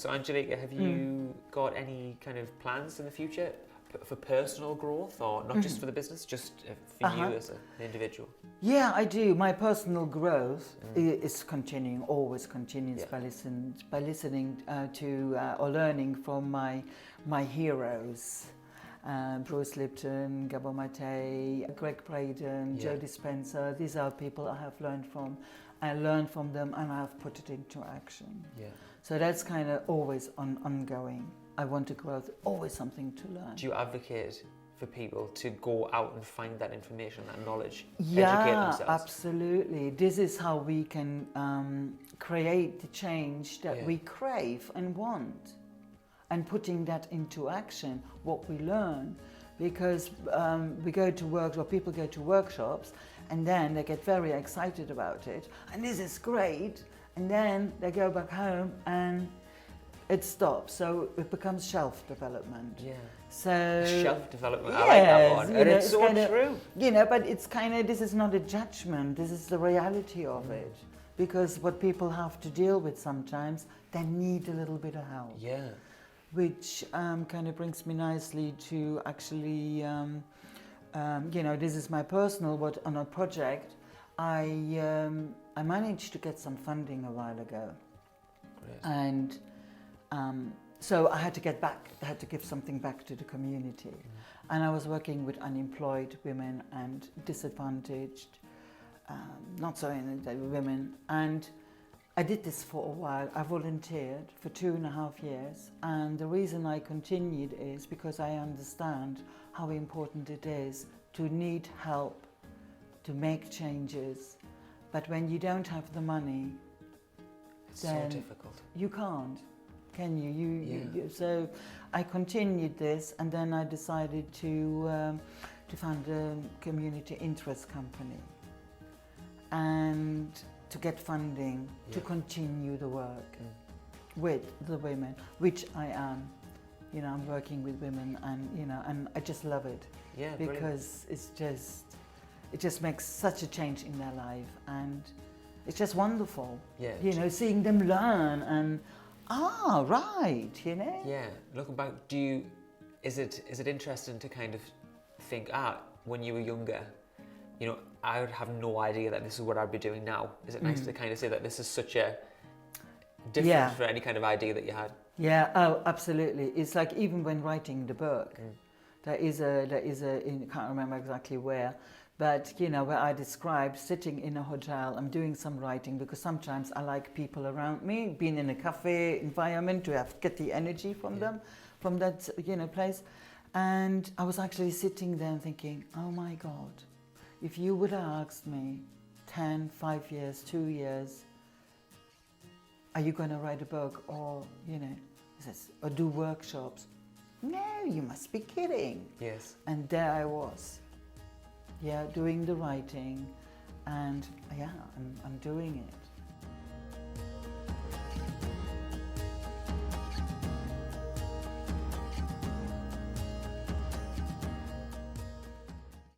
So Angelika, have you got any kind of plans in the future for personal growth, or not just for the business, just for you as an individual? Yeah, I do. My personal growth is continuing, always continues by listening to or learning from my heroes. Bruce Lipton, Gabor Mate, Greg Braden, Joe Dispenza. These are people I have learned from. I learned from them and I have put it into action. Yeah. So that's kind of always ongoing. I want to grow, always something to learn. Do you advocate for people to go out and find that information, that knowledge, educate themselves? Yeah, absolutely. This is how we can create the change that we crave and want. And putting that into action, what we learn. Because we go to work, or people go to workshops, and then they get very excited about it. And this is great. And then they go back home and it stops. So it becomes shelf development. Yeah. So shelf development. I like that one. And it's so true. You know, but it's kind of, this is not a judgment. This is the reality of it. Because what people have to deal with sometimes, they need a little bit of help. Yeah. Which kind of brings me nicely to actually, you know, this is my personal, but on a project, I managed to get some funding a while ago. Great. And so I had to get back, I had to give something back to the community. And I was working with unemployed women and disadvantaged, not so women. And I did this for a while. I volunteered for 2.5 years. And the reason I continued is because I understand how important it is to need help, to make changes. But when you don't have the money, it's then so difficult. You can't, can you? So I continued this, and then I decided to found a community interest company and to get funding to continue the work with the women, which I am. You know, I'm working with women, and you know, and I just love it. Yeah, because it just makes such a change in their life, and it's just wonderful. Yeah. You know, seeing them learn and right, you know. Yeah. Looking back, is it interesting to kind of think, when you were younger, you know, I would have no idea that this is what I'd be doing now. Is it nice to kind of say that this is such a different for any kind of idea that you had? Yeah. Oh, absolutely. It's like even when writing the book, there is a I can't remember exactly where, but you know, where I described sitting in a hotel, I'm doing some writing because sometimes I like people around me, being in a cafe environment to get the energy from them, from that, you know, place. And I was actually sitting there and thinking, oh my God, if you would have asked me 10, 5 years, 2 years, are you going to write a book or, you know, or do workshops? No, you must be kidding. Yes. And there I was, doing the writing, and I'm doing it.